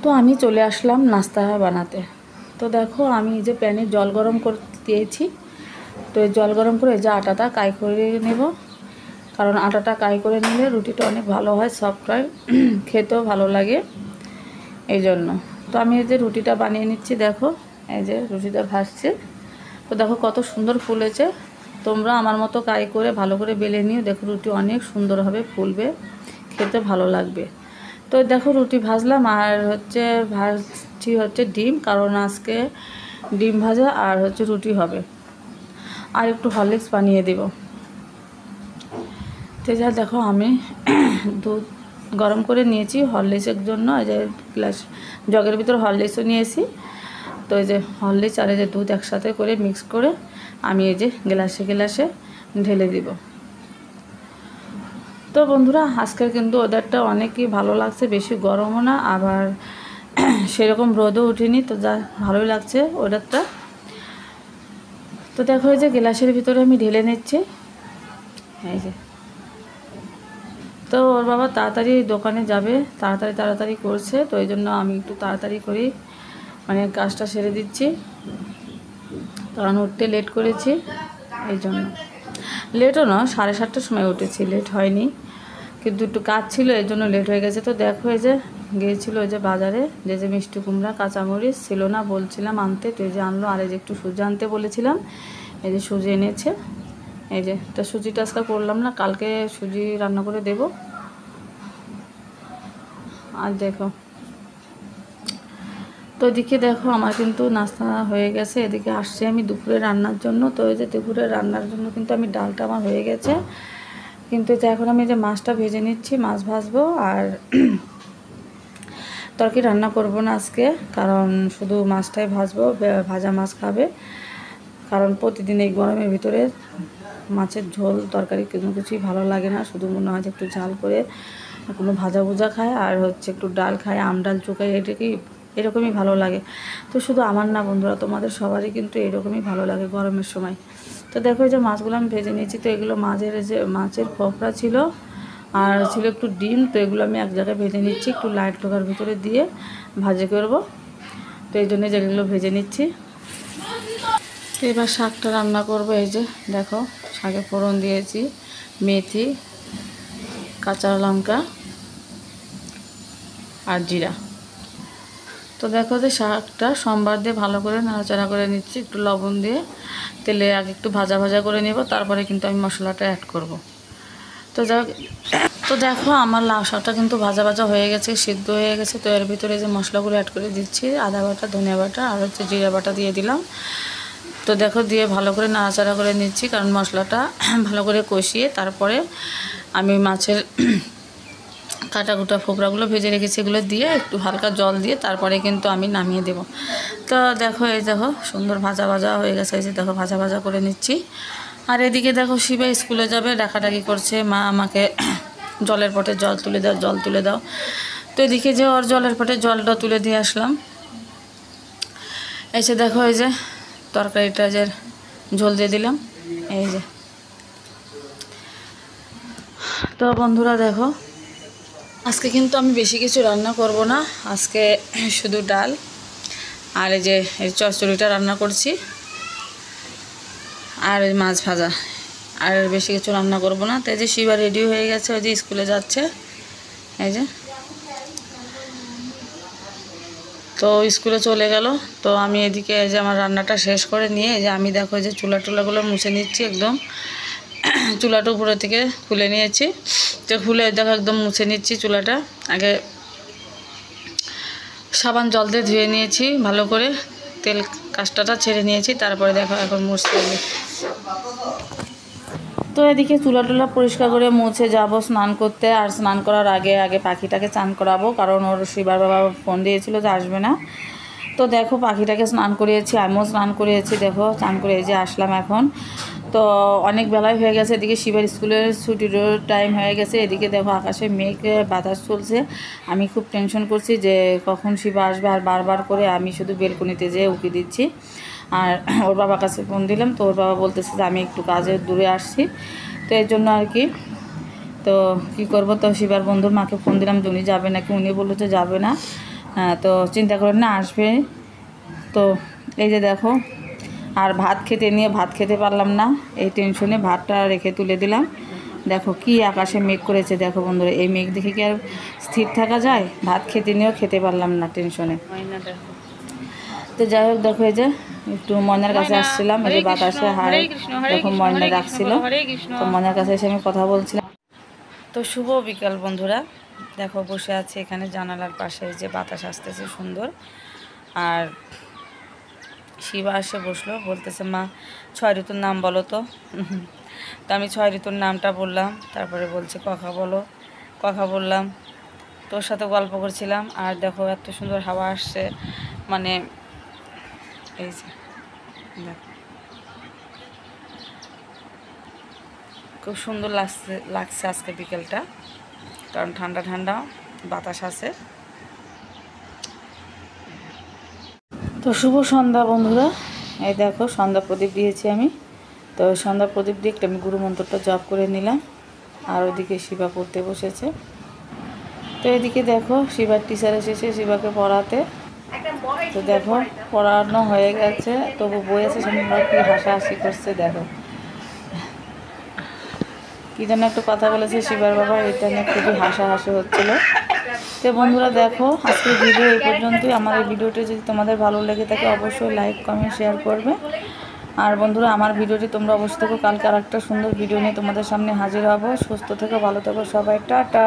তো আমি চলে আসলাম নাস্তা বানাতে। তো দেখো আমি যে প্যানে জল গরম করে দিয়েছি। তো এই জল গরম করে যে আটাটা কাই করে নেব, কারণ আটাটা কাই করে নিলে রুটিটা অনেক ভালো হয়, সফট হয়, খেতেও ভালো লাগে এই জন্য। তো আমি এই যে রুটিটা বানিয়ে নিচ্ছি। দেখো এই যে রুটিটা ভাজছে। তো দেখো কত সুন্দর ফুলেছে। তোমরা আমার মতো কাই করে ভালো করে বেলে নিও, দেখো রুটি অনেক সুন্দরভাবে ফুলবে, খেতে ভালো লাগবে। তো দেখো রুটি ভাজলাম আর ভাজছি ডিম, কারণ আজকে ডিম ভাজা আর রুটি হবে। আর একটু হরলিক্স বানিয়ে দেব। তো যা দেখো আমি দুধ গরম করে নিয়েছি হরলিক্সের জন্য। এই যে গ্লাস জগের ভিতর হরলিক্সও নিয়েছি। তো এই যে হরলিক্স আর এই যে দুধ একসাথে করে মিক্স করে আমি এই যে গ্লাসে ঢেলে দিব। তো বন্ধুরা আজকের কিন্তু ওয়েদারটা অনেকই ভালো লাগছে, বেশি গরমও না, আবার সেরকম রোদও উঠেনি। তো যা ভালোই লাগছে ওয়েদারটা। তো দেখো এই যে গ্লাসের ভিতরে আমি ঢেলে নিচ্ছি। এই যে তো ওর বাবা তাড়াতাড়ি দোকানে যাবে, তাড়াতাড়ি করছে। তো এই জন্য আমি একটু তাড়াতাড়ি করি, মানে কাজটা সেরে দিচ্ছি, কারণ উঠতে লেট করেছি এই জন্য। লেটও না, 7:30টার সময় উঠেছি, লেট হয়নি, কিন্তু একটু কাজ ছিল এই জন্য লেট হয়ে গেছে। তো দেখো এই যে গিয়েছিলো ওই যে বাজারে, যে মিষ্টি কুমড়া কাঁচামরিচ ছিল না বলছিলাম আনতে, তো এই যে আনলো। আর এই যে একটু সুজি আনতে বলেছিলাম, এই যে সুজি এনেছে। এই যে তো সুজিটা আজকে করলাম না, কালকে সুজি রান্না করে দেব। আর দেখো তো এদিকে দেখো আমার কিন্তু নাস্তা হয়ে গেছে। এদিকে আসছি আমি দুপুরে রান্নার জন্য। তো এই যে দুপুরে রান্নার জন্য কিন্তু আমি ডালটা আমার হয়ে গেছে, কিন্তু এখন আমি যে মাছটা ভেজে নিচ্ছি, মাছ ভাজবো। আর তরকারি রান্না করব না আজকে, কারণ শুধু মাছটাই ভাজবো, ভাজা মাছ খাবে। কারণ প্রতিদিন এই গরমের ভিতরে মাছের ঝোল তরকারি কোনো কিছুই ভালো লাগে না, শুধু মনে হয় যে একটু ঝাল করে কোনো ভাজা ভুজা খায়, আর একটু ডাল খায়, ডাল চুকাই, এরকমই ভালো লাগে। তো শুধু আমার না বন্ধুরা, তোমাদের সবারই কিন্তু এরকমই ভালো লাগে গরমের সময়। তো দেখো এই যে মাছগুলো আমি ভেজে নিয়েছি। তো এগুলো মাছের ফোপড়া ছিল, আর ছিল একটু ডিম। তো এগুলো আমি এক জায়গায় ভেজে নিচ্ছি, একটু লাইট লোকার ভিতরে দিয়ে ভাজে করব। তো এই জন্য যেগুলো ভেজে নিচ্ছি। তো এবার শাকটা রান্না করব। এই যে দেখো শাকে ফোড়ন দিয়েছি, মেথি, কাঁচা লঙ্কা আর জিরা। তো দেখো যে শাকটা সোমবার দিয়ে ভালো করে নাড়াচাড়া করে নিচ্ছি, একটু লবণ দিয়ে তেলে আগে একটু ভাজা করে নেব, তারপরে কিন্তু আমি মশলাটা অ্যাড করব। তো দেখো আমার লাউ শাকটা কিন্তু ভাজা হয়ে গেছে, সিদ্ধ হয়ে গেছে। তো এর ভিতরে যে মশলাগুলো অ্যাড করে দিচ্ছি, আদা বাটা, ধনিয়া বাটা আর জিরা বাটা দিয়ে দিলাম। তো দেখো দিয়ে ভালো করে নাড়াচাড়া করে নিচ্ছি, কারণ মশলাটা ভালো করে কষিয়ে তারপরে আমি মাছের কাটাকুটা ফোকরাগুলো ভেজে রেখেছি এগুলো দিয়ে একটু হালকা জল দিয়ে তারপরে কিন্তু আমি নামিয়ে দেব। তো দেখো এই দেখো সুন্দর ভাজা হয়ে গেছে। এই যে দেখো ভাজা করে নিচ্ছি। আর এদিকে দেখো শিবা স্কুলে যাবে, ডাকাডাকি করছে, মা আমাকে জলের পটে জল তুলে দাও। তো এদিকে যে ওর জলের পটে জলটা তুলে দিয়ে আসলাম। এসে দেখো এই যে তরকারিটা যে ঝোল দিয়ে দিলাম। এই যে তো বন্ধুরা দেখো আজকে কিন্তু আমি বেশি কিছু রান্না করব না, আজকে শুধু ডাল আর এই যে চচ্চড়িটা রান্না করছি, আর মাছ ভাজা, আর বেশি কিছু রান্না করব না। তো এই যে শিবা রেডি হয়ে গেছে, ওই যে স্কুলে যাচ্ছে। এই যে তো স্কুলে চলে গেল। তো আমি এদিকে এই যে আমার রান্নাটা শেষ করে নিয়ে এই যে আমি দেখো যে চুলাগুলো মুছে নিচ্ছি, একদম চুলাটা উপরে থেকে খুলে নিয়েছি। তো খুলে দেখো একদম মুছে নিচ্ছি চুলাটা। আগে সাবান জল দিয়ে ধুয়ে নিয়েছি ভালো করে, তেল কাজটাটা ছেড়ে নিয়েছি, তারপরে দেখো এখন মুছতে হবে। তো এদিকে চুলা পরিষ্কার করে মুছে যাব স্নান করতে। আর স্নান করার আগে পাখিটাকে চান করাবো, কারণ ওর শিবার বাবা ফোন দিয়েছিল যে আসবে না। তো দেখো পাখিটাকে স্নান করিয়েছি, আমিও স্নান করিয়েছি। দেখো স্নান করে এই যে আসলাম এখন। তো অনেক বেলায় হয়ে গেছে, এদিকে শিবার স্কুলের ছুটির টাইম হয়ে গেছে। এদিকে দেখো আকাশে মেঘ বাতাস চলছে। আমি খুব টেনশন করছি যে কখন শিবা আসবে, আর বারবার করে আমি শুধু বেলকনিতে যেয়ে উকি দিচ্ছি। আর ওর বাবার কাছে ফোন দিলাম, তো ওর বাবা বলতেছে যে আমি একটু কাজে দূরে আসছি, তো এর জন্য আর কি। তো কী করবো, তো শিবার বন্ধুর মাকে ফোন দিলাম যে উনি যাবে নাকি, উনি বললো যে যাবে না, হ্যাঁ, তো চিন্তা করেন না, আসবে। তো এই যে দেখো, আর ভাত খেতে পারলাম না, এই টেনশনে ভাতটা রেখে তুলে দিলাম। দেখো কি আকাশে মেঘ করেছে, দেখো বন্ধুরা, এই মেঘ দেখে কি আর স্থির থাকা যায়? ভাত খেতে নিয়েও খেতে পারলাম না টেনশনে। তো যাই হোক, দেখো এই যে একটু ময়নার কাছে আসছিলাম, এই যে বাতাসে হাড়ে দেখো ময়না ডাকছিল, তো ময়নার কাছে এসে আমি কথা বলছিলাম। তো শুভ বিকাল বন্ধুরা, দেখো বসে আছে এখানে জানালার পাশে, যে বাতাস আসতেছে সুন্দর। আর শিবা এসে বসলো, বলতেছে মা 6 ঋতুর নাম বলো তো। তো আমি 6 ঋতুর নামটা বললাম, তারপরে বলছে কথা বললাম, তোর সাথে গল্প করছিলাম। আর দেখো এত সুন্দর হাওয়া আসছে, মানে এই যে খুব সুন্দর লাগছে আজকে বিকেলটা, কারণ ঠান্ডা ঠান্ডা বাতাস আছে। তো শুভ সন্ধ্যা বন্ধুরা, এই দেখো সন্ধ্যা প্রদীপ দিয়েছি আমি। তো সন্ধ্যা প্রদীপ দিয়ে আমি গুরু মন্ত্রটা জপ করে নিলাম। আর ওদিকে শিবা পড়তে বসেছে। তো এদিকে দেখো শিবার টিচার এসেছে শিবাকে পড়াতে। তো দেখো পড়ানো হয়ে গেছে, তবু বই আছে সামনে, কি হাসাহাসি করছে। দেখো কি যেন একটু কথা বলেছে শিবার বাবা, এটা নিয়ে খুবই হাসাহাসি হচ্ছিলো। তো বন্ধুরা দেখো আজকের ভিডিও এই পর্যন্তই। আমার এই ভিডিওটি যদি তোমাদের ভালো লেগে থাকে অবশ্যই লাইক কমেন্ট শেয়ার করবে। আর বন্ধুরা আমার ভিডিওটি তোমরা অবশ্যই দেখো, কালকে আর একটা সুন্দর ভিডিও নিয়ে তোমাদের সামনে হাজির হব। সুস্থ থেকো, ভালো থেকো সবাই, টাটা।